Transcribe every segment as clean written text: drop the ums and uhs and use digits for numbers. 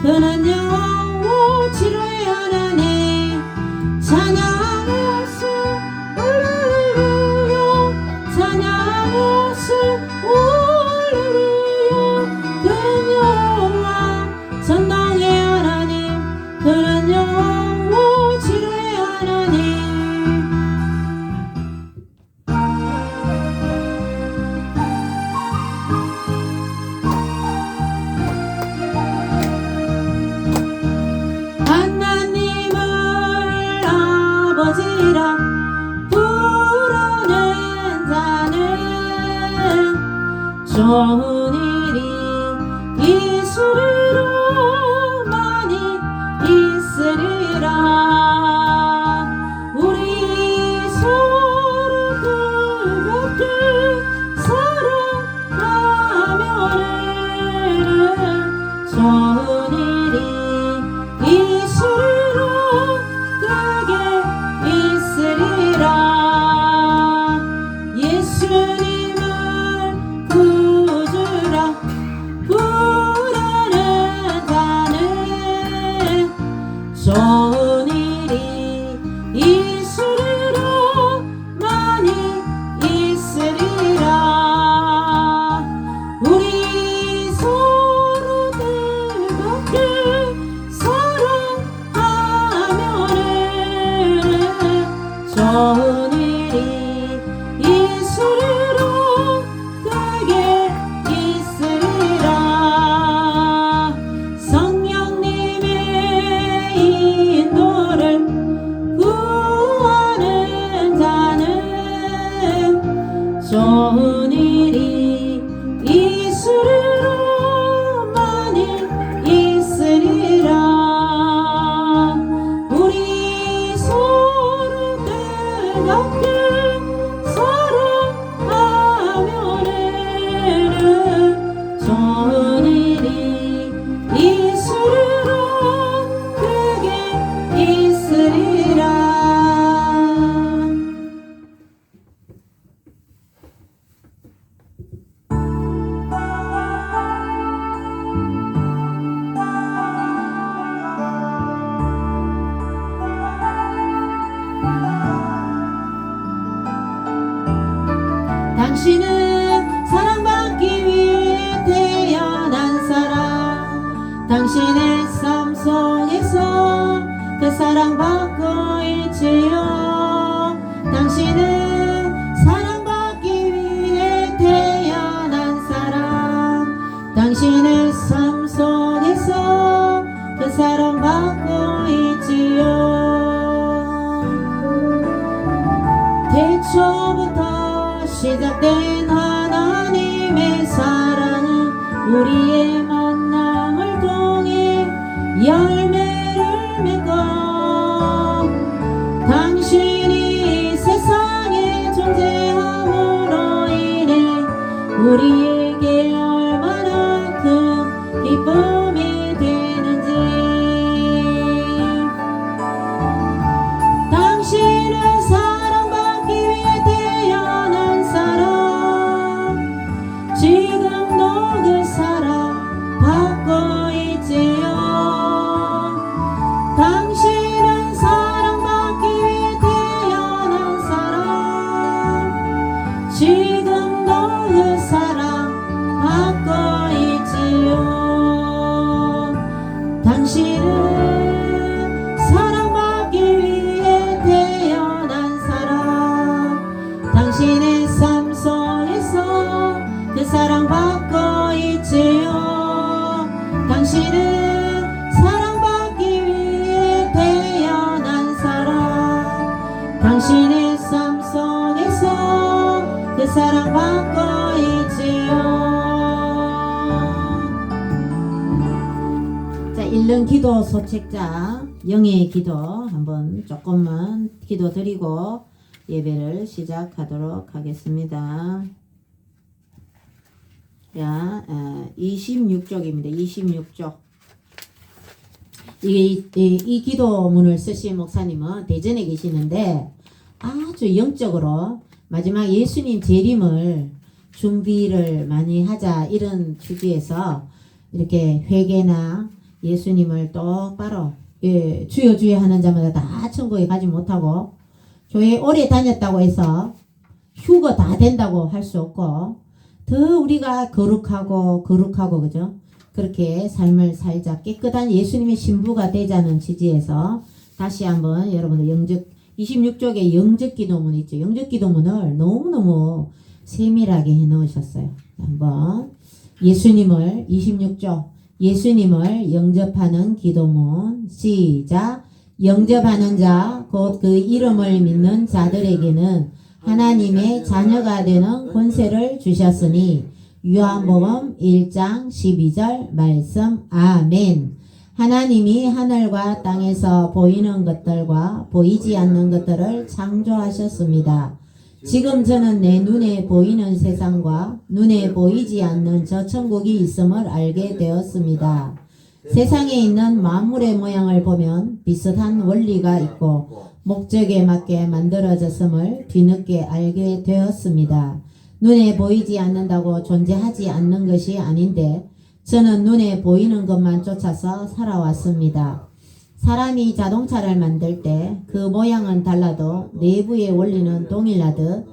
그는 영원치료의 하나님 찬양하세 할렐루야 찬양하세 할렐루야 그는 여호와 전능의 하나님 그는 영원치료의 하나님 하나님을 아버지라 부르는 자는 좋은 일이 있으리라 많이 있으리라 우리 서로 뜨겁게 사랑하면은 좋은 일이 있으리라 크게 있으리라 예수님을 구주라 부르는 자는 좋은 일이 있으리라 많이 있으리라 우리 서로 뜨겁게 사랑하면은 좋은 일이 있으리라 크게 있으리라 성령님의 인도를 구하는 자는 좋은 일이 있으리라 많이 있으리라 우리 서로 뜨겁게 사랑하면은 좋은 일이 있으리라 크게 있으리라 당신은 사랑받기 위해 태어난 사람 당신의 삶 속에서 그 사랑받고 있지요 당신은 사랑받기 위해 태어난 사람 당신의 삶 속에서 그 사랑받고 있지요 태초부터 시작된 하나님의 사랑은 우리의 만남을 통해 열매를 맺고 당신이 세상에 존재함으로 인해 우리에게 얼마나 큰 기쁨이 되는지 당신은 사랑받기 위해 태어난 사람 지금도 그 사랑 받고 있지요 당신은 사랑받기 위해 태어난 사람 지금도 그 사랑 받고 있지요 당신은 사랑받기 위해 태어난 사람 당신의 삶 속에서 그 사랑받고 있지요 당신은 사랑받기 위해 태어난 사람 당신의 삶 속에서 그 사랑받고 있지요 자, 읽는 기도 소책자 영의 기도 한번 조금만 기도 드리고 예배를 시작하도록 하겠습니다. 자, 26쪽입니다. 26쪽. 이 기도문을 쓰신 목사님은 대전에 계시는데 아주 영적으로 마지막 예수님 재림을 준비를 많이 하자 이런 주제에서 이렇게 회개나 예수님을 똑바로 주여 주여 하는 자마다 다 천국에 가지 못하고 교회 오래 다녔다고 해서 휴거 다 된다고 할 수 없고 더 우리가 거룩하고 그죠? 그렇게 삶을 살자 깨끗한 예수님의 신부가 되자는 취지에서 다시 한번 여러분들 26쪽에 영적 기도문 있죠. 영적 기도문을 너무너무 세밀하게 해 놓으셨어요. 한번 예수님을 26쪽 예수님을 영접하는 기도문 시작. 영접하는 자 곧 그 이름을 믿는 자들에게는 하나님의 자녀가 되는 권세를 주셨으니 요한복음 1장 12절 말씀 아멘. 하나님이 하늘과 땅에서 보이는 것들과 보이지 않는 것들을 창조하셨습니다. 지금 저는 내 눈에 보이는 세상과 눈에 보이지 않는 저 천국이 있음을 알게 되었습니다. 세상에 있는 만물의 모양을 보면 비슷한 원리가 있고 목적에 맞게 만들어졌음을 뒤늦게 알게 되었습니다. 눈에 보이지 않는다고 존재하지 않는 것이 아닌데 저는 눈에 보이는 것만 쫓아서 살아왔습니다. 사람이 자동차를 만들 때 그 모양은 달라도 내부의 원리는 동일하듯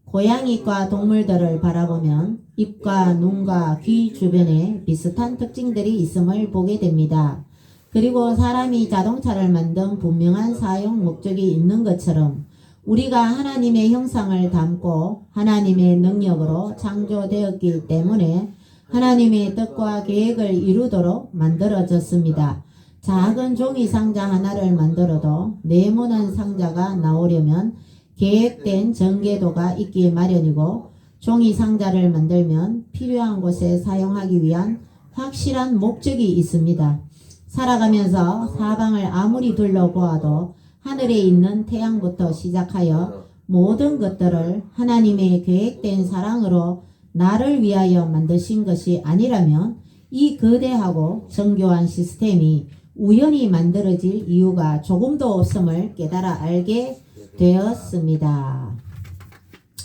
고양이과 동물들을 바라보면 입과 눈과 귀 주변에 비슷한 특징들이 있음을 보게 됩니다. 그리고 사람이 자동차를 만든 분명한 사용 목적이 있는 것처럼 우리가 하나님의 형상을 담고 하나님의 능력으로 창조되었기 때문에 하나님의 뜻과 계획을 이루도록 만들어졌습니다. 작은 종이 상자 하나를 만들어도 네모난 상자가 나오려면 계획된 전개도가 있기 마련이고 종이 상자를 만들면 필요한 곳에 사용하기 위한 확실한 목적이 있습니다. 살아가면서 사방을 아무리 둘러보아도 하늘에 있는 태양부터 시작하여 모든 것들을 하나님의 계획된 사랑으로 나를 위하여 만드신 것이 아니라면 이 거대하고 정교한 시스템이 우연히 만들어질 이유가 조금도 없음을 깨달아 알게 되었습니다.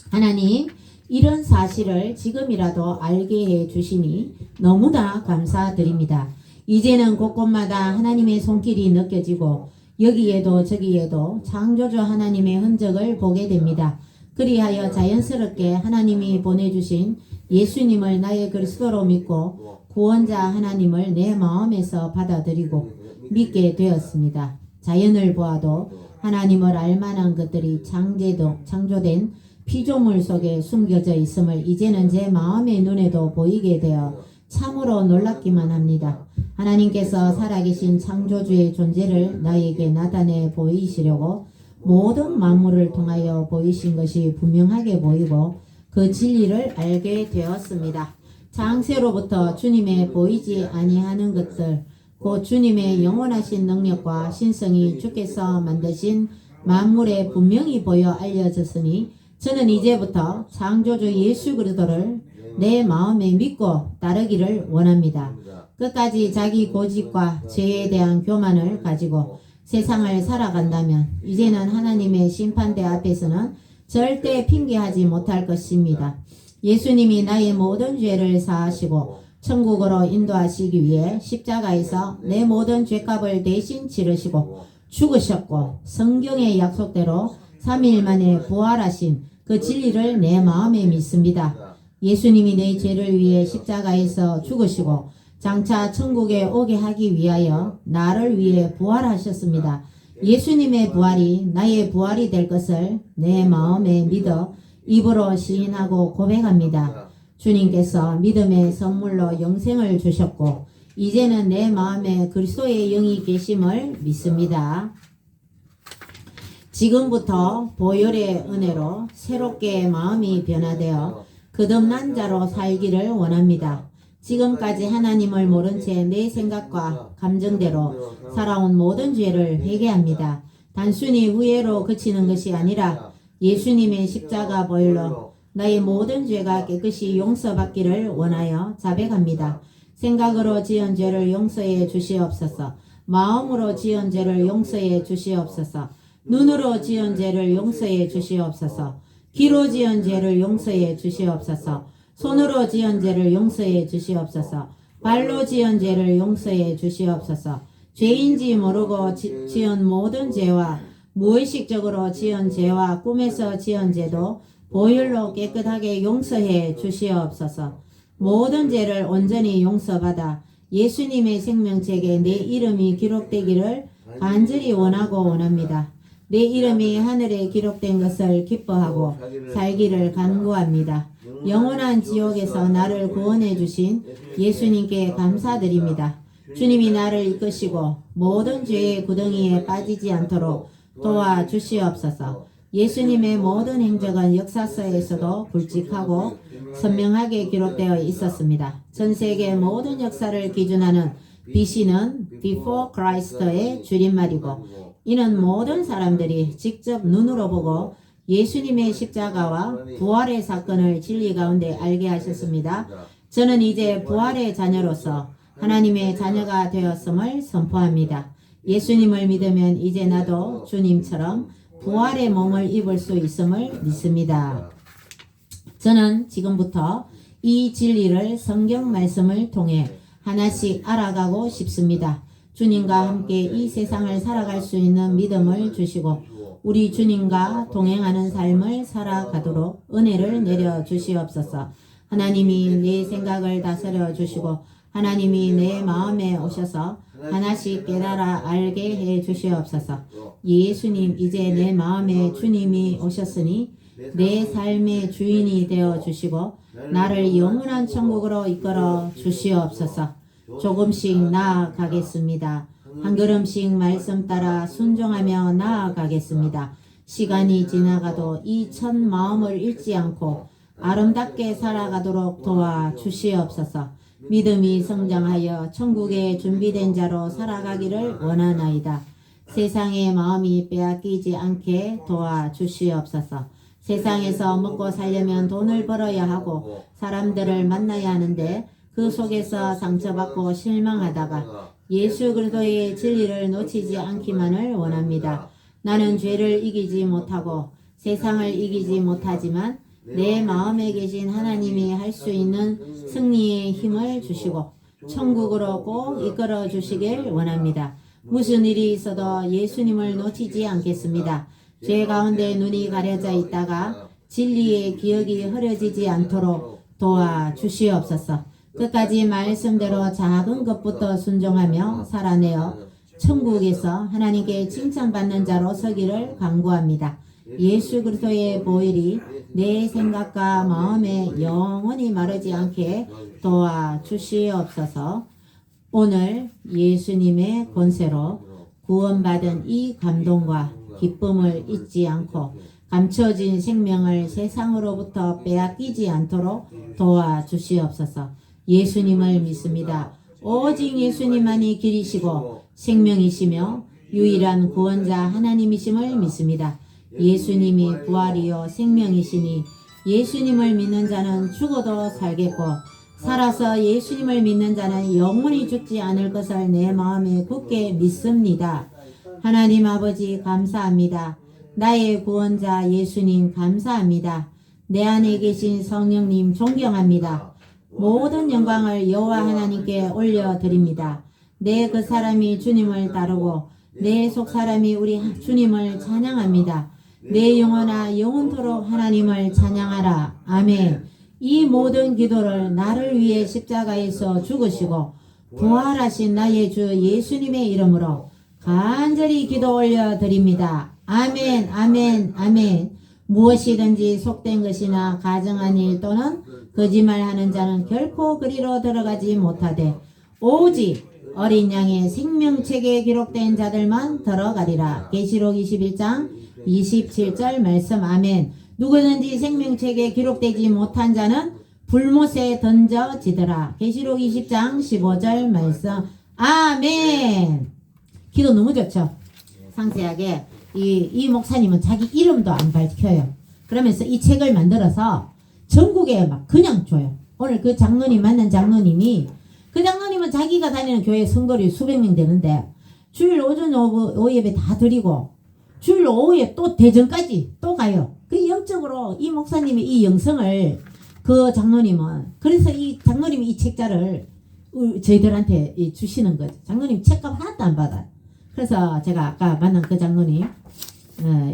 하나님, 이런 사실을 지금이라도 알게 해 주시니 너무나 감사드립니다. 이제는 곳곳마다 하나님의 손길이 느껴지고 여기에도 저기에도 창조주 하나님의 흔적을 보게 됩니다. 그리하여 자연스럽게 하나님이 보내주신 예수님을 나의 그리스도로 믿고 구원자 하나님을 내 마음에서 받아들이고 믿게 되었습니다. 자연을 보아도 하나님을 알만한 것들이 창조된 피조물 속에 숨겨져 있음을 이제는 제 마음의 눈에도 보이게 되어 참으로 놀랍기만 합니다. 하나님께서 살아계신 창조주의 존재를 나에게 나타내 보이시려고 모든 만물을 통하여 보이신 것이 분명하게 보이고 그 진리를 알게 되었습니다. 창세로부터 주님의 보이지 아니하는 것들 곧 주님의 영원하신 능력과 신성이 주께서 만드신 만물에 분명히 보여 알려졌으니 저는 이제부터 창조주 예수 그리스도를 내 마음에 믿고 따르기를 원합니다. 끝까지 자기 고집과 죄에 대한 교만을 가지고 세상을 살아간다면 이제는 하나님의 심판대 앞에서는 절대 핑계하지 못할 것입니다. 예수님이 나의 모든 죄를 사하시고 천국으로 인도하시기 위해 십자가에서 내 모든 죄값을 대신 치르시고 죽으셨고 성경의 약속대로 3일 만에 부활하신 그 진리를 내 마음에 믿습니다. 예수님이 내 죄를 위해 십자가에서 죽으시고 장차 천국에 오게 하기 위하여 나를 위해 부활하셨습니다. 예수님의 부활이 나의 부활이 될 것을 내 마음에 믿어 입으로 시인하고 고백합니다. 주님께서 믿음의 선물로 영생을 주셨고 이제는 내 마음에 그리스도의 영이 계심을 믿습니다. 지금부터 보혈의 은혜로 새롭게 마음이 변화되어 거듭난 자로 살기를 원합니다. 지금까지 하나님을 모른 채 내 생각과 감정대로 살아온 모든 죄를 회개합니다. 단순히 후회로 그치는 것이 아니라 예수님의 십자가 보혈로 나의 모든 죄가 깨끗이 용서받기를 원하여 자백합니다. 생각으로 지은 죄를 용서해 주시옵소서. 마음으로 지은 죄를 용서해 주시옵소서. 눈으로 지은 죄를 용서해 주시옵소서. 귀로 지은 죄를 용서해 주시옵소서. 손으로 지은 죄를 용서해 주시옵소서. 발로 지은 죄를 용서해 주시옵소서. 죄인지 모르고 지은 모든 죄와 무의식적으로 지은 죄와 꿈에서 지은 죄도 보혈로 깨끗하게 용서해 주시옵소서. 모든 죄를 온전히 용서받아 예수님의 생명책에 내 이름이 기록되기를 간절히 원하고 원합니다. 내 이름이 하늘에 기록된 것을 기뻐하고 살기를 간구합니다. 영원한 지옥에서 나를 구원해 주신 예수님께 감사드립니다. 주님이 나를 이끄시고 모든 죄의 구덩이에 빠지지 않도록 도와주시옵소서. 예수님의 모든 행적은 역사서에서도 굵직하고 선명하게 기록되어 있었습니다. 전 세계 모든 역사를 기준하는 BC는 Before Christ의 줄임말이고 이는 모든 사람들이 직접 눈으로 보고 예수님의 십자가와 부활의 사건을 진리 가운데 알게 하셨습니다. 저는 이제 부활의 자녀로서 하나님의 자녀가 되었음을 선포합니다. 예수님을 믿으면 이제 나도 주님처럼 부활의 몸을 입을 수 있음을 믿습니다. 저는 지금부터 이 진리를 성경 말씀을 통해 하나씩 알아가고 싶습니다. 주님과 함께 이 세상을 살아갈 수 있는 믿음을 주시고 우리 주님과 동행하는 삶을 살아가도록 은혜를 내려 주시옵소서. 하나님이 내 생각을 다스려 주시고 하나님이 내 마음에 오셔서 하나씩 깨달아 알게 해 주시옵소서. 예수님, 이제 내 마음에 주님이 오셨으니 내 삶의 주인이 되어 주시고 나를 영원한 천국으로 이끌어 주시옵소서. 조금씩 나아가겠습니다. 한 걸음씩 말씀 따라 순종하며 나아가겠습니다. 시간이 지나가도 이 첫 마음을 잃지 않고 아름답게 살아가도록 도와주시옵소서. 믿음이 성장하여 천국에 준비된 자로 살아가기를 원하나이다. 세상의 마음이 빼앗기지 않게 도와주시옵소서. 세상에서 먹고 살려면 돈을 벌어야 하고 사람들을 만나야 하는데 그 속에서 상처받고 실망하다가 예수 그리스도의 진리를 놓치지 않기만을 원합니다. 나는 죄를 이기지 못하고 세상을 이기지 못하지만 내 마음에 계신 하나님이 할 수 있는 승리의 힘을 주시고 천국으로 꼭 이끌어 주시길 원합니다. 무슨 일이 있어도 예수님을 놓치지 않겠습니다. 죄 가운데 눈이 가려져 있다가 진리의 기억이 흐려지지 않도록 도와주시옵소서. 끝까지 말씀대로 작은 것부터 순종하며 살아내어 천국에서 하나님께 칭찬받는 자로 서기를 간구합니다. 예수 그리스도의 보혈이 내 생각과 마음에 영원히 마르지 않게 도와주시옵소서. 오늘 예수님의 권세로 구원받은 이 감동과 기쁨을 잊지 않고 감춰진 생명을 세상으로부터 빼앗기지 않도록 도와주시옵소서. 예수님을 믿습니다. 오직 예수님만이 길이시고 생명이시며 유일한 구원자 하나님이심을 믿습니다. 예수님이 부활이요 생명이시니 예수님을 믿는 자는 죽어도 살겠고 살아서 예수님을 믿는 자는 영원히 죽지 않을 것을 내 마음에 굳게 믿습니다. 하나님 아버지 감사합니다. 나의 구원자 예수님 감사합니다. 내 안에 계신 성령님 존경합니다. 모든 영광을 여호와 하나님께 올려드립니다. 내 그 사람이 주님을 따르고 내 속 사람이 우리 주님을 찬양합니다. 내 영혼아 영원토록 하나님을 찬양하라. 아멘. 이 모든 기도를 나를 위해 십자가에서 죽으시고 부활하신 나의 주 예수님의 이름으로 간절히 기도 올려드립니다. 아멘, 아멘, 아멘. 무엇이든지 속된 것이나 가정한 일 또는 거짓말하는 자는 결코 그리로 들어가지 못하되 오직 어린 양의 생명책에 기록된 자들만 들어가리라. 계시록 21장 27절 말씀. 아멘. 누구든지 생명책에 기록되지 못한 자는 불못에 던져지더라. 계시록 20장 15절 말씀. 아멘. 기도 너무 좋죠. 상세하게 이 목사님은 자기 이름도 안 밝혀요. 그러면서 이 책을 만들어서 전국에 막 그냥 줘요. 오늘 그 장로님 만난 장로님이 그 장로님은 자기가 다니는 교회 성도리 수백 명 되는데 주일 오전 오후 예배 다 드리고 주일 오후에 또 대전까지 또 가요. 그 영적으로 이 목사님이 이 영성을 그 장로님은 그래서 이 장로님이 이 책자를 저희들한테 주시는 거죠. 장로님 책값 하나도 안 받아요. 그래서 제가 아까 만난 그 장로님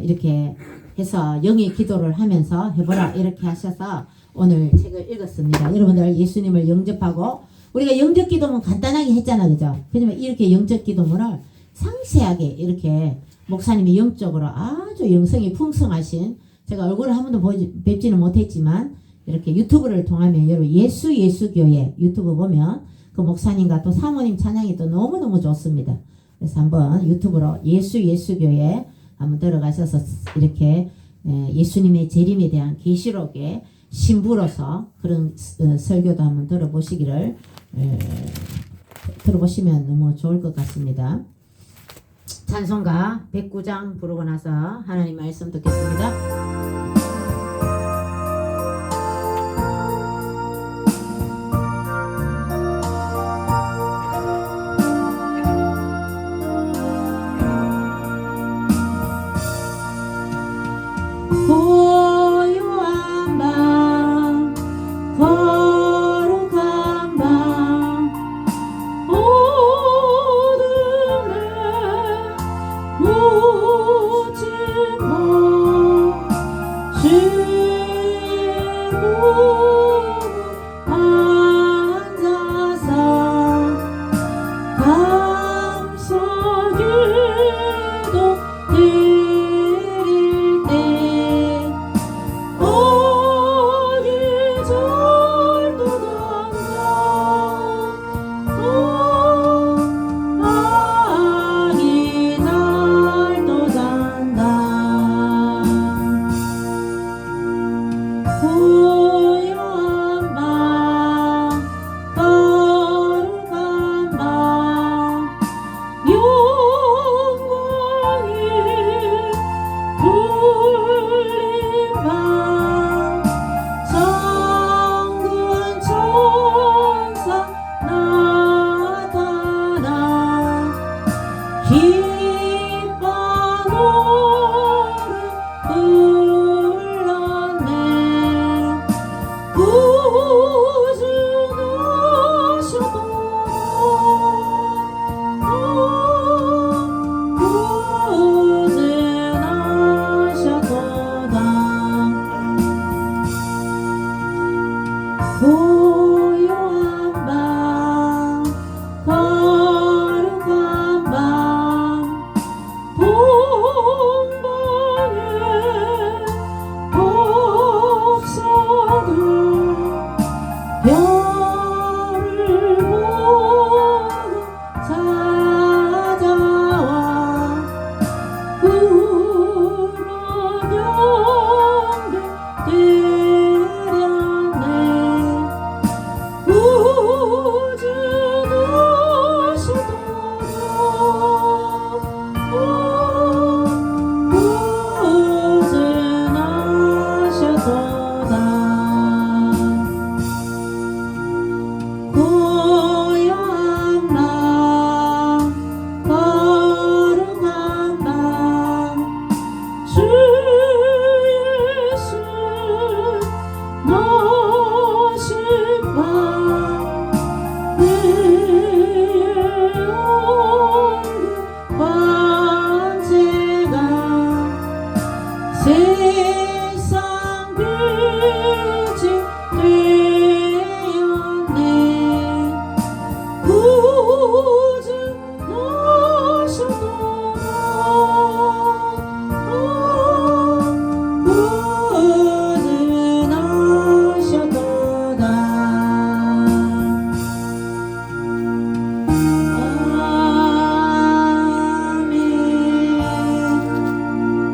이렇게 해서 영의 기도를 하면서 해보라 이렇게 하셔서 오늘 책을 읽었습니다. 여러분들 예수님을 영접하고 우리가 영접 기도문 간단하게 했잖아, 그죠? 그러면 이렇게 영접 기도문을 상세하게 이렇게 목사님이 영적으로 아주 영성이 풍성하신, 제가 얼굴을 한 번도 뵙지는 못했지만 이렇게 유튜브를 통하면 여러분 예수교회 유튜브 보면 그 목사님과 또 사모님 찬양이 또 너무너무 좋습니다. 그래서 한번 유튜브로 예수교회 한번 들어가셔서 이렇게 예수님의 재림에 대한 계시록의 신부로서 그런 설교도 한번 들어보시기를 들어보시면 너무 좋을 것 같습니다. 찬송가 109장 부르고 나서 하나님 말씀 듣겠습니다. 고요한 밤 거룩한 밤 어둠에 묻힌 밤 주의 문 앉아서 감사기도 드릴 때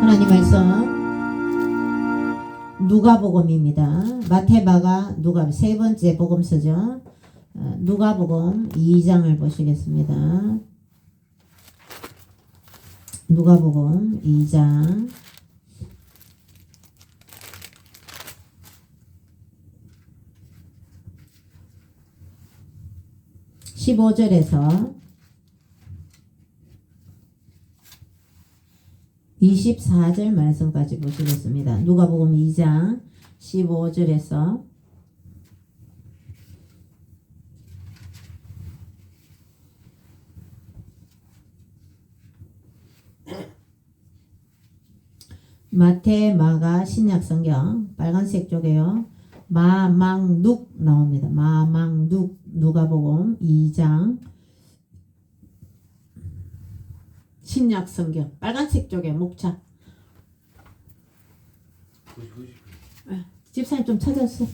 하나님 말씀 누가복음입니다. 마태마가 누가 세 번째 복음서죠. 누가복음 2장을 보시겠습니다. 누가복음 2장 15절에서 24절 말씀까지 보시겠습니다. 누가복음 2장 15절에서 마태, 마가, 신약성경 빨간색 쪽에요. 마망눅 나옵니다. 마망눅 누가복음 2장 신약성경 빨간색 쪽에 목차. 집사님 좀 찾았어.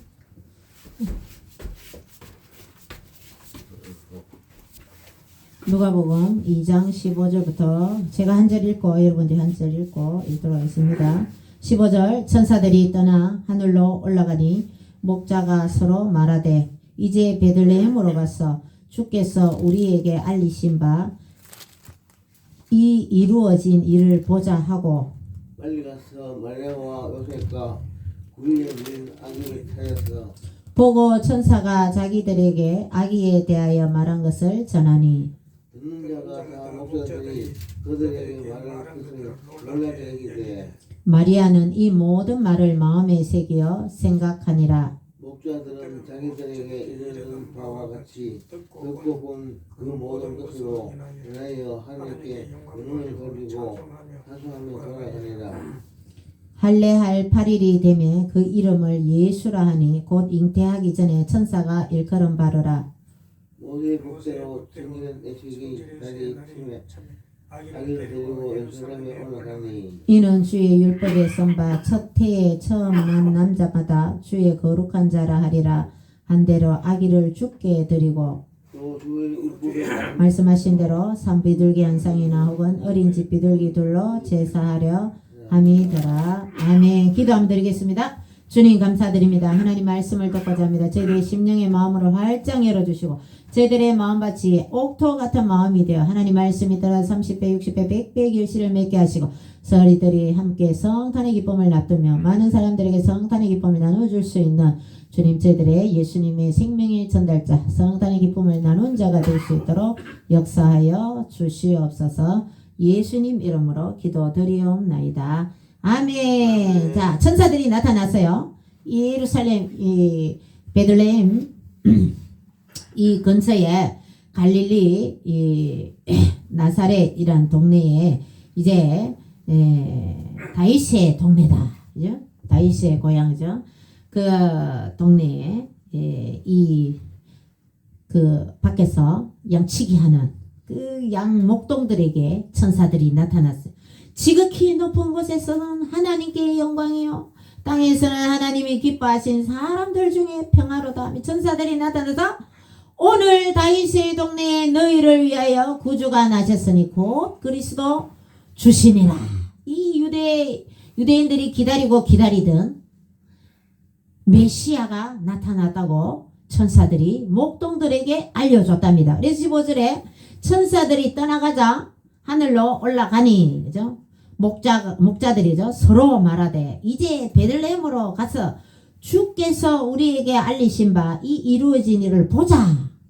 누가복음 2장 15절부터 제가 한 절 읽고 여러분들이 한 절 읽고 읽도록 하겠습니다. 15절 천사들이 떠나 하늘로 올라가니 목자가 서로 말하되 이제 베들레헴으로 가서 주께서 우리에게 알리신 바 이 이루어진 일을 보자 하고 빨리 가서 마리아와 요셉과 구인의 어린 아기를 찾아서 보고 천사가 자기들에게 아기에 대하여 말한 것을 전하니 듣는 자가 다 목사들이 그들에게 말하는 것을 놀라게 이르되 마리아는 이 모든 말을 마음에 새기어 생각하니라. 목자들은 자기들에게 이르는 바와 같이 듣고 본 그 모든 것으로 인하여 하나님께 영광을 돌리고 하소하며 돌아가니라. 할례할 8일이 되매 그 이름을 예수라 하니 곧 잉태하기 전에 천사가 일컬은 바로라. 모세의 복대로 생기는 애식이 날이 침에 아기를 데리고 예루살렘에 올라가니 이는 주의 율법에 쓴바 첫 해에 처음 난 남자마다 주의 거룩한 자라 하리라 한 대로 아기를 주께 드리고 또 주의 율법에 말씀하신 대로 산비둘기 한 쌍이나 혹은 어린 집 비둘기 둘로 제사하려 함이더라. 아멘. 기도 한번 드리겠습니다. 주님 감사드립니다. 하나님 말씀을 듣고자 합니다. 저희들의 심령의 마음으로 활짝 열어주시고 저희들의 마음밭이 옥토 같은 마음이 되어 하나님 말씀이 따라 30배 60배 100배 결실을 맺게 하시고 저희들이 함께 성탄의 기쁨을 납두며 많은 사람들에게 성탄의 기쁨을 나눠줄 수 있는 주님 저희들의 예수님의 생명의 전달자 성탄의 기쁨을 나눈 자가 될 수 있도록 역사하여 주시옵소서. 예수님 이름으로 기도드리옵나이다. 아멘. 자, 천사들이 나타났어요. 예루살렘, 이 베들레헴 이 근처에 갈릴리 이 나사렛이란 동네에 이제 다윗의 동네다. 그죠? 다윗의 고향이죠. 그 동네에 이 그 밖에서 양치기 하는 그 양 목동들에게 천사들이 나타났어요. 지극히 높은 곳에서는 하나님께 영광이요 땅에서는 하나님이 기뻐하신 사람들 중에 평화로다. 천사들이 나타나서 오늘 다윗의 동네에 너희를 위하여 구주가 나셨으니 곧 그리스도 주시니라. 이 유대인들이 기다리고 기다리던 메시아가 나타났다고 천사들이 목동들에게 알려줬답니다. 그래서 15절에 천사들이 떠나가자 하늘로 올라가니, 그죠? 목자들이죠. 서로 말하되 이제 베들레헴으로 가서 주께서 우리에게 알리신 바 이 이루어진 일을 보자.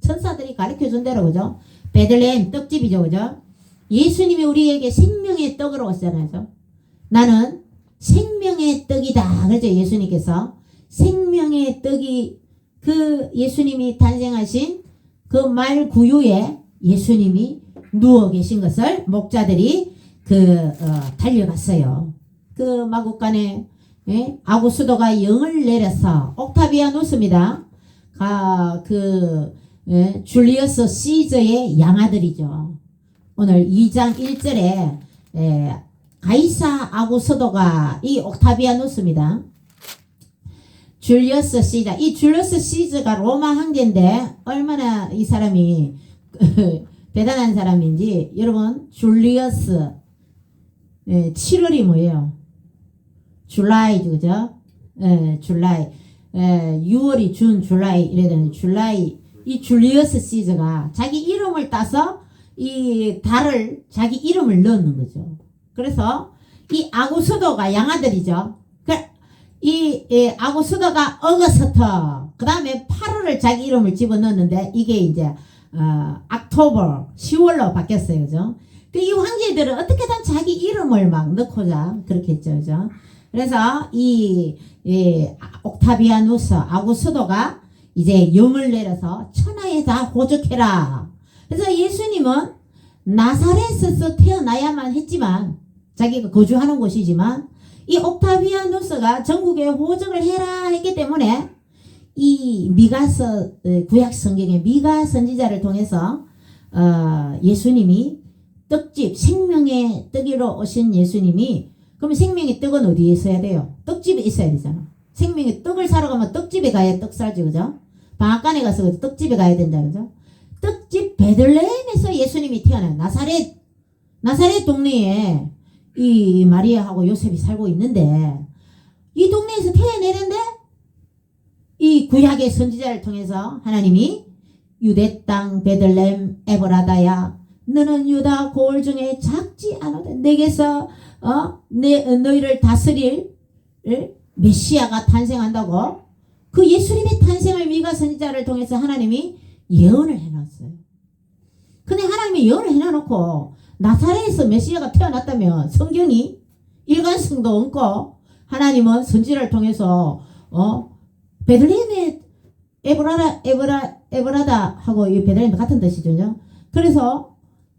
천사들이 가르쳐준 대로, 그죠? 베들레헴 떡집이죠, 그죠? 예수님이 우리에게 생명의 떡으로 오셨잖아요. 나는 생명의 떡이다. 그렇죠? 예수님께서 생명의 떡이 그 예수님이 탄생하신 그 말 구유에 예수님이 누워 계신 것을 목자들이 달려갔어요. 그 마국간에 아구수도가 영을 내려서 옥타비아누스입니다. 줄리어스 시저의 양아들이죠. 오늘 2장 1절에 가이사 아구수도가 이 옥타비아누스입니다. 줄리어스 시저. 이 줄리어스 시저가 로마 황제인데 얼마나 이 사람이 대단한 사람인지 여러분 줄리어스 7월이 뭐예요? 줄라이죠, 그죠? 줄라이. 6월이 준, 줄라이 이래야 되는데 줄라이. 이 줄리어스 시저가 자기 이름을 따서 이 달을 자기 이름을 넣는 거죠. 그래서 이 아구수도가 양아들이죠. 이 아구수도가 어거스터 그 다음에 8월을 자기 이름을 집어넣었는데 이게 이제 옥토버 10월로 바뀌었어요. 그죠? 이 황제들은 어떻게든 자기 이름을 막 넣고자 그렇게 했죠. 그죠? 그래서 이 옥타비아누스 아구수도가 이제 영을 내려서 천하에 다 호적해라. 그래서 예수님은 나사렛에서 태어나야만 했지만 자기가 거주하는 곳이지만 이 옥타비아누스가 전국에 호적을 해라 했기 때문에 이 미가서 구약 성경의 미가 선지자를 통해서 예수님이 떡집 생명의 떡이로 오신 예수님이 그럼 생명의 떡은 어디에 있어야 돼요? 떡집에 있어야 되잖아. 생명의 떡을 사러 가면 떡집에 가야 떡 사지 그죠? 방앗간에 가서 떡집에 가야 된다 그죠? 떡집 베들레헴에서 예수님이 태어나요. 나사렛 동네에 이 마리아하고 요셉이 살고 있는데 이 동네에서 태어내는데 이 구약의 선지자를 통해서 하나님이 유대 땅 베들레헴 에브라다야 너는 유다 고을 중에 작지 않아도 내게서 너희를 다스릴 메시아가 탄생한다고 그 예수님의 탄생을 미가 선지자를 통해서 하나님이 예언을 해놨어요. 근데 하나님이 예언을 해놔놓고 나사렛에서 메시아가 태어났다면 성경이 일관성도 없고 하나님은 선지자를 통해서 베들레헴의 에브라다 하고 이 베들레헴 같은 뜻이죠. 그래서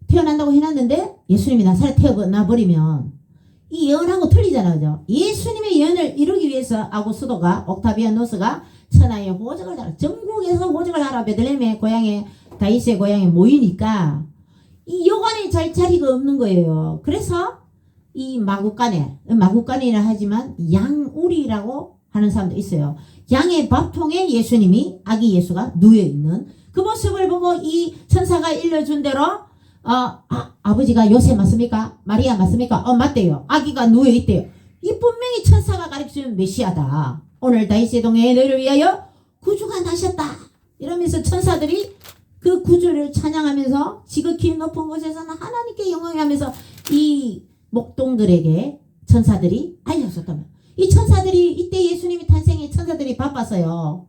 태어난다고 해놨는데 예수님이 나사렛 태어나버리면 이 예언하고 틀리잖아요. 그죠? 예수님의 예언을 이루기 위해서 아구스도가 옥타비아누스가 천하의 호적을 하라. 전국에서 호적을 하라. 베들레헴의 고향에 다윗의 고향에 모이니까 이 여관에 잘 자리가 없는 거예요. 그래서 이 마구간이라 하지만 양우리라고 하는 사람도 있어요. 양의 밥통에 예수님이 아기 예수가 누워있는 그 모습을 보고 이 천사가 일러준 대로 아버지가 요셉 맞습니까? 마리아 맞습니까? 맞대요. 아기가 누워있대요. 이 분명히 천사가 가르쳐준 메시아다. 오늘 다윗의 동에 너희를 위하여 구주가 나셨다. 이러면서 천사들이 그 구주를 찬양하면서 지극히 높은 곳에서는 하나님께 영광하면서 이 목동들에게 천사들이 알려줬다면 이 천사들이 이때 예수님이 탄생에 천사들이 바빴어요.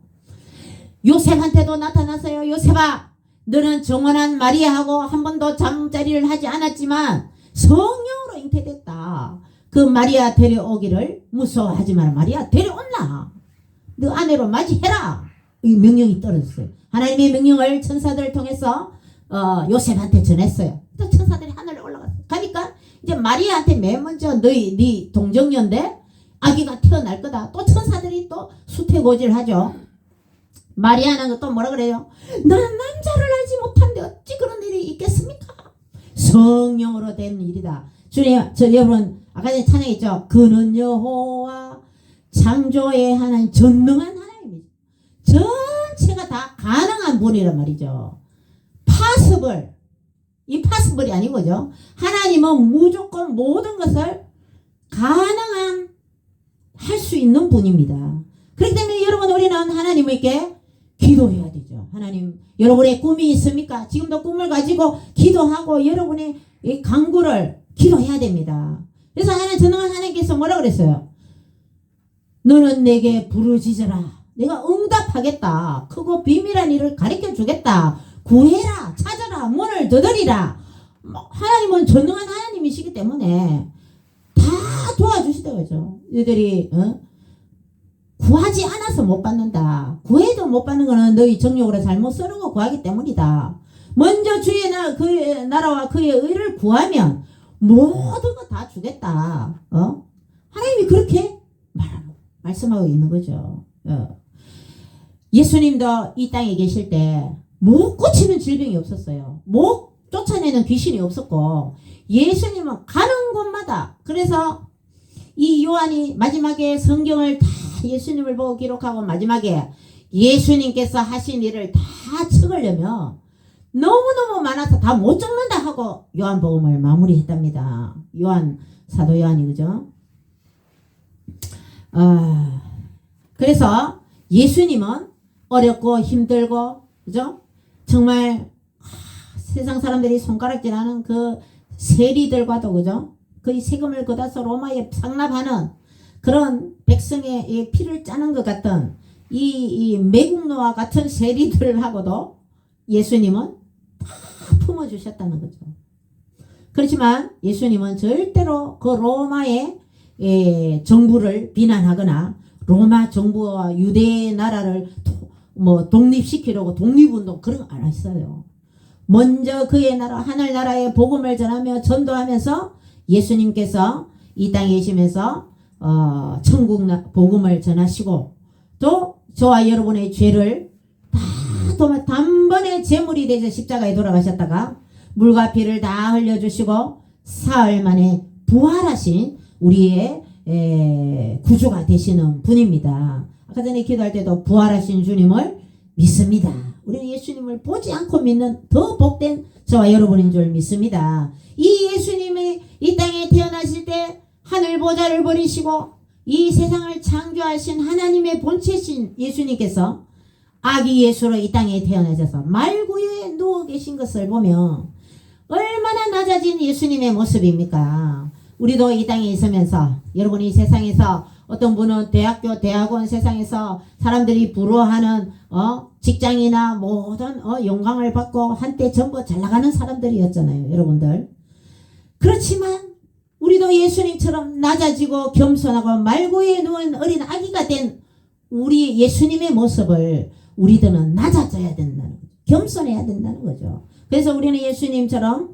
요셉한테도 나타났어요. 요셉아 너는 정원한 마리아하고 한 번도 잠자리를 하지 않았지만 성령으로 잉태됐다. 그 마리아 데려오기를 무서워하지 마라. 마리아 데려온나 너 아내로 맞이해라. 이 명령이 떨어졌어요. 하나님의 명령을 천사들을 통해서 요셉한테 전했어요. 또 천사들이 하늘에 올라갔어요. 가니까 이제 마리아한테 맨 먼저 네 동정녀인데 아기가 태어날 거다. 또 천사들이 또 수태고지를 하죠. 마리아는 또 뭐라 그래요? 너는 남자를 알지 못한데 어찌 그런 일이 있겠습니까? 성령으로 된 일이다. 주님, 여러분 아까 전에 찬양했죠. 그는 여호와 창조의 하나님 전능한 하나님이죠. 전체가 다 가능한 분이란 말이죠. 파스블이 아니고죠. 하나님은 무조건 모든 것을 가능한 할 수 있는 분입니다. 그렇기 때문에 여러분 우리는 하나님께 기도해야 되죠. 하나님 여러분의 꿈이 있습니까? 지금도 꿈을 가지고 기도하고 여러분의 이 간구를 기도해야 됩니다. 그래서 하나님 전능한 하나님께서 뭐라 그랬어요? 너는 내게 부르짖으라. 내가 응답하겠다. 크고 비밀한 일을 가르쳐 주겠다. 구해라. 찾아라. 문을 두드리라. 하나님은 전능한 하나님이시기 때문에 다 도와주시더라고요. 너희들이 구하지 않아서 못 받는다. 구해도 못 받는 거는 너희 정욕으로 잘못 쓰는 거 구하기 때문이다. 먼저 주의 그의 나라와 그의 의를 구하면 모든 거 다 주겠다. 하나님이 그렇게 말씀하고 있는 거죠. 예수님도 이 땅에 계실 때 못 고치는 질병이 없었어요. 못 쫓아내는 귀신이 없었고 예수님은 가는 곳마다 그래서 이 요한이 마지막에 성경을 다 예수님을 보고 기록하고 마지막에 예수님께서 하신 일을 다 적으려면 너무너무 많아서 다 못 적는다 하고 요한복음을 마무리했답니다. 사도 요한이 그죠? 그래서 예수님은 어렵고 힘들고 그죠? 정말 세상 사람들이 손가락질하는 그 세리들과도 그죠? 거의 세금을 걷어서 로마에 상납하는 그런 백성의 피를 짜는 것 같은 이 매국노와 같은 세리들하고도 예수님은 다 품어주셨다는 거죠. 그렇지만 예수님은 절대로 그 로마의 정부를 비난하거나 로마 정부와 유대 나라를 독립시키려고 독립운동 그런 거 안 했어요. 먼저 그의 나라 하늘나라의 복음을 전하며 전도하면서 예수님께서 이 땅에 계시면서 천국 복음을 전하시고 또 저와 여러분의 죄를 다 단번에 제물이 되셔 십자가에 돌아가셨다가 물과 피를 다 흘려주시고 사흘 만에 부활하신 우리의 구주가 되시는 분입니다. 아까 전에 기도할 때도 부활하신 주님을 믿습니다. 우리는 예수님을 보지 않고 믿는 더 복된 저와 여러분인 줄 믿습니다. 이 예수님이 이 땅에 태어나실 때 하늘 보좌를 버리시고 이 세상을 창조하신 하나님의 본체신 예수님께서 아기 예수로 이 땅에 태어나셔서 말구유에 누워 계신 것을 보면 얼마나 낮아진 예수님의 모습입니까? 우리도 이 땅에 있으면서 여러분이 세상에서 어떤 분은 대학교, 대학원 세상에서 사람들이 부러워하는 직장이나 모든 영광을 받고 한때 전부 잘 나가는 사람들이었잖아요. 여러분들. 그렇지만 우리도 예수님처럼 낮아지고 겸손하고 말구에 누운 어린 아기가 된 우리 예수님의 모습을 우리들은 낮아져야 된다는 거죠. 겸손해야 된다는 거죠. 그래서 우리는 예수님처럼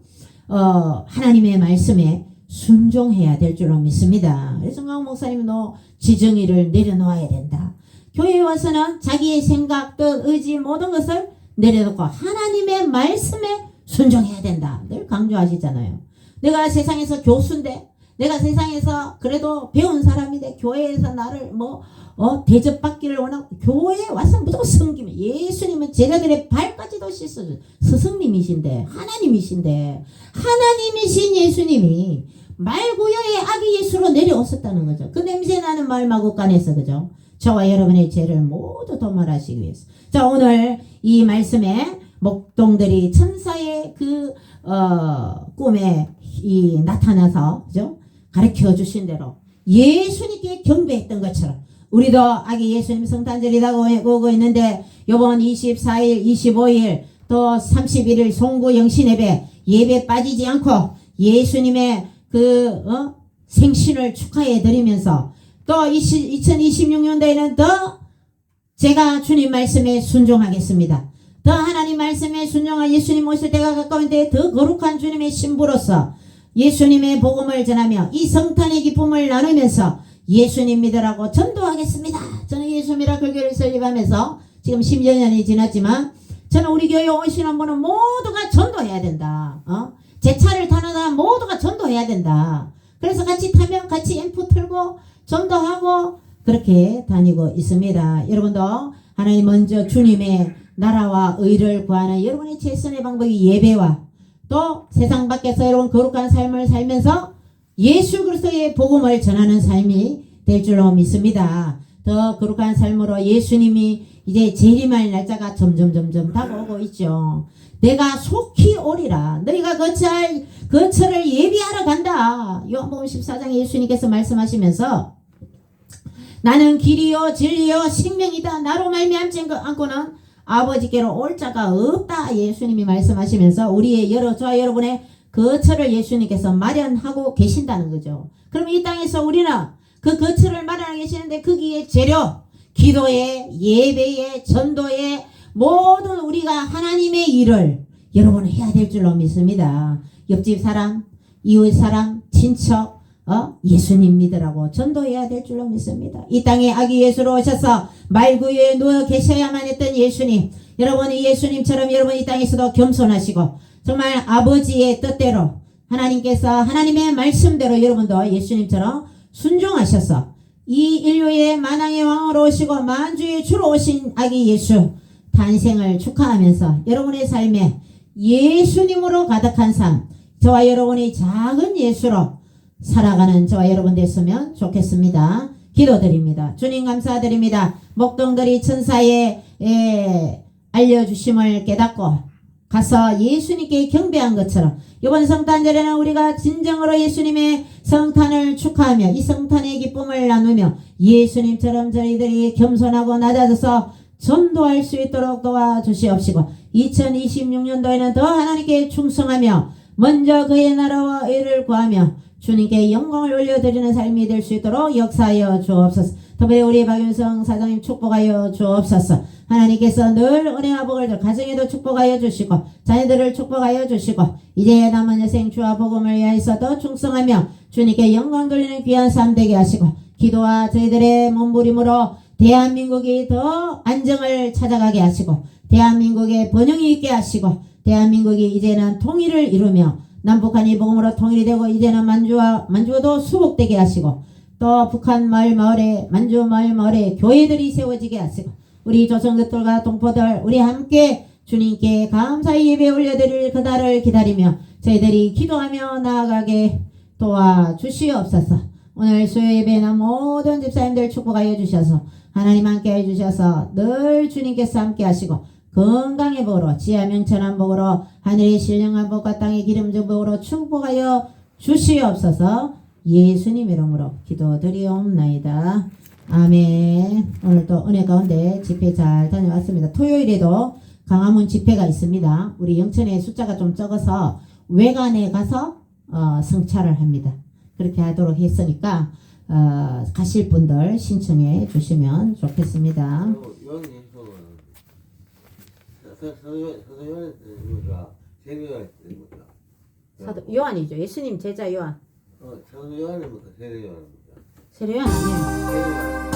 하나님의 말씀에 순종해야 될 줄로 믿습니다. 그래서 강 목사님도 지정의를 내려놓아야 된다. 교회에 와서는 자기의 생각, 뜻, 의지 모든 것을 내려놓고 하나님의 말씀에 순종해야 된다. 늘 강조하시잖아요. 내가 세상에서 교수인데 내가 세상에서 그래도 배운 사람인데 교회에서 나를 대접받기를 원하고 교회에 와서 무조건 섬기면 예수님은 제자들의 발까지도 씻어준 스승님이신데 하나님이신 예수님이 말구여의 아기 예수로 내려오셨다는 거죠. 그 냄새나는 말마구간에서 그죠? 저와 여러분의 죄를 모두 도말하시기 위해서. 자, 오늘 이 말씀에 목동들이 천사의 그 꿈에 나타나서 그죠? 가르쳐 주신 대로 예수님께 경배했던 것처럼 우리도 아기 예수님 성탄절이 다가오고 있는데 요번 24일 25일 또 31일 송구 영신 예배 빠지지 않고 예수님의 생신을 축하해 드리면서 또 2026년도에는 더 제가 주님 말씀에 순종하겠습니다. 더 하나님 말씀에 순종한 예수님 오실 때가 가까운데 더 거룩한 주님의 신부로서 예수님의 복음을 전하며 이 성탄의 기쁨을 나누면서 예수님 믿으라고 전도하겠습니다. 저는 예수 미라클 교회를 설립하면서 지금 10여 년이 지났지만 저는 우리 교회 오시는 분은 모두가 전도해야 된다. 제 차를 타는 사람 모두가 전도해야 된다. 그래서 같이 타면 같이 앰프 틀고 전도하고 그렇게 다니고 있습니다. 여러분도 하나님 먼저 주님의 나라와 의를 구하는 여러분의 최선의 방법이 예배와 또 세상 밖에서 여러분 거룩한 삶을 살면서 예수 그리스도의 복음을 전하는 삶이 될 줄로 믿습니다. 더 거룩한 삶으로 예수님이 이제 재림할 날짜가 점점 다가오고 있죠. 내가 속히 오리라. 너희가 거처를 예비하러 간다. 요한복음 14장에 예수님께서 말씀하시면서 나는 길이요 진리요 생명이다. 나로 말미암지 않고는 아버지께로 올 자가 없다. 예수님이 말씀하시면서 우리의 저와 여러분의 거처를 예수님께서 마련하고 계신다는 거죠. 그럼 이 땅에서 우리는 그 거처를 마련하고 계시는데 거기에 재료, 기도에, 예배에, 전도에 모든 우리가 하나님의 일을 여러분은 해야 될 줄로 믿습니다. 옆집 사람, 이웃 사람, 친척, 예수님 믿으라고 전도해야 될 줄로 믿습니다. 이 땅에 아기 예수로 오셔서 말구유에 누워 계셔야만 했던 예수님, 여러분이 예수님처럼 여러분 이 땅에서도 겸손하시고 정말 아버지의 뜻대로 하나님께서 하나님의 말씀대로 여러분도 예수님처럼 순종하셔서 이 인류의 만왕의 왕으로 오시고 만주의 주로 오신 아기 예수 탄생을 축하하면서 여러분의 삶에 예수님으로 가득한 삶, 저와 여러분이 작은 예수로 살아가는 저와 여러분 됐으면 좋겠습니다. 기도드립니다. 주님 감사드립니다. 목동들이 천사의 알려주심을 깨닫고 가서 예수님께 경배한 것처럼 이번 성탄절에는 우리가 진정으로 예수님의 성탄을 축하하며 이 성탄의 기쁨을 나누며 예수님처럼 저희들이 겸손하고 낮아져서 전도할 수 있도록 도와주시옵시고 2026년도에는 더 하나님께 충성하며 먼저 그의 나라와 의를 구하며 주님께 영광을 올려드리는 삶이 될 수 있도록 역사하여 주옵소서. 특별히 우리 박윤성 사장님 축복하여 주옵소서. 하나님께서 늘 은혜와 복을 가정에도 축복하여 주시고 자녀들을 축복하여 주시고 이제 남은 여생 주와 복음을 위하여서도 충성하며 주님께 영광 돌리는 귀한 삶 되게 하시고 기도와 저희들의 몸부림으로 대한민국이 더 안정을 찾아가게 하시고 대한민국에 번영이 있게 하시고 대한민국이 이제는 통일을 이루며 남북한이 복음으로 통일이 되고 이제는 만주도 수복되게 하시고 또 북한 마을에 만주 마을에 교회들이 세워지게 하시고 우리 조선족들과 동포들 우리 함께 주님께 감사의 예배 올려드릴 그날을 기다리며 저희들이 기도하며 나아가게 도와주시옵소서. 오늘 수요 예배는 모든 집사님들 축복하여 주셔서 하나님 함께 해주셔서 늘 주님께서 함께 하시고 건강의 복으로 지하 명천한 복으로 하늘의 신령한 복과 땅의 기름진 복으로 축복하여 주시옵소서. 예수님 이름으로 기도드리옵나이다. 아멘. 오늘도 은혜 가운데 집회 잘 다녀왔습니다. 토요일에도 강화문 집회가 있습니다. 우리 영천에 숫자가 좀 적어서 외관에 가서 성찰을 합니다. 그렇게 하도록 했으니까 가실 분들 신청해 주시면 좋겠습니다. 사도 요한이죠. 예수님 제자 요한. 사도 요한입니까? 세례 요한입니까? 세례 요한 아니에요.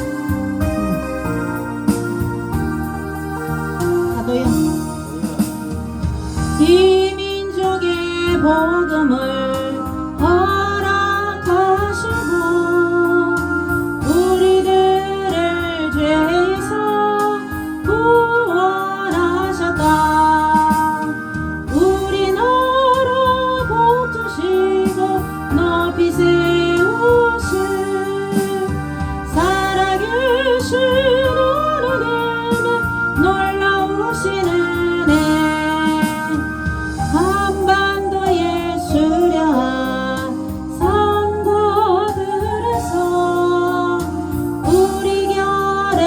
사도 요한. 이 민족의 복음을 허락하시고 우리들을 죄에서 구원하셨다. 우리 너로 복 주시고 높이 세우신 살아계신 하나님의 놀라우신 은혜 한반도의 수려한 선거들에서 우리 결의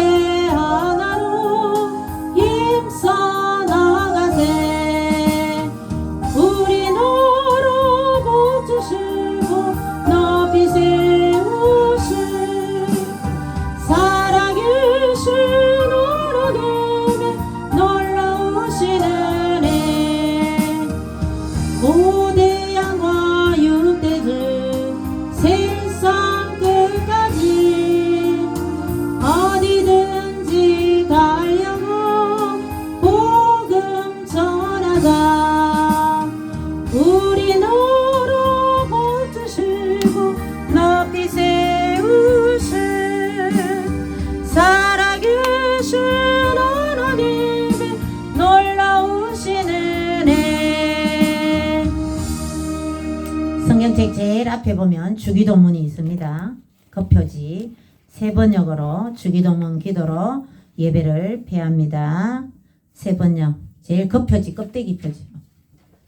하나로 힘써 나가세. 우리 너로 복 주시고 높이 세우신 살아계신 하나님의 놀라우신 은혜 고대양과 육대중 세상 끝까지 어디든지 달려고 복음 전하자. 우리 너로 복 주시고 높이 세우신 살아계신 하나님의 놀라우신 은혜. 성경책 제일 앞에 보면 주기도문이 있습니다. 그 표지 세 번역으로 주기도문 기도로 예배를 폐합니다. 세 번역 제일 그 표지 껍데기 표지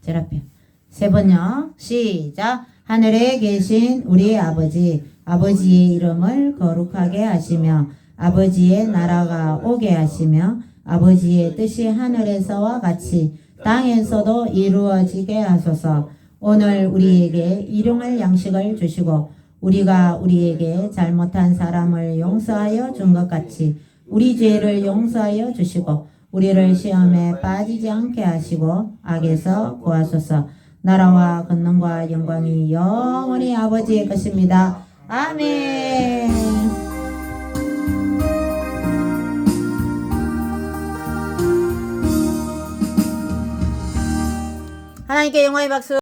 제일 앞에 세 번역 시작. 하늘에 계신 우리 아버지 아버지의 이름을 거룩하게 하시며 아버지의 나라가 오게 하시며 아버지의 뜻이 하늘에서와 같이 땅에서도 이루어지게 하소서. 오늘 우리에게 일용할 양식을 주시고 우리가 우리에게 잘못한 사람을 용서하여 준 것 같이 우리 죄를 용서하여 주시고 우리를 시험에 빠지지 않게 하시고 악에서 구하소서. 나라와 권능과 영광이 영원히 아버지의 것입니다. 아멘. 하나님께 영광의 박수.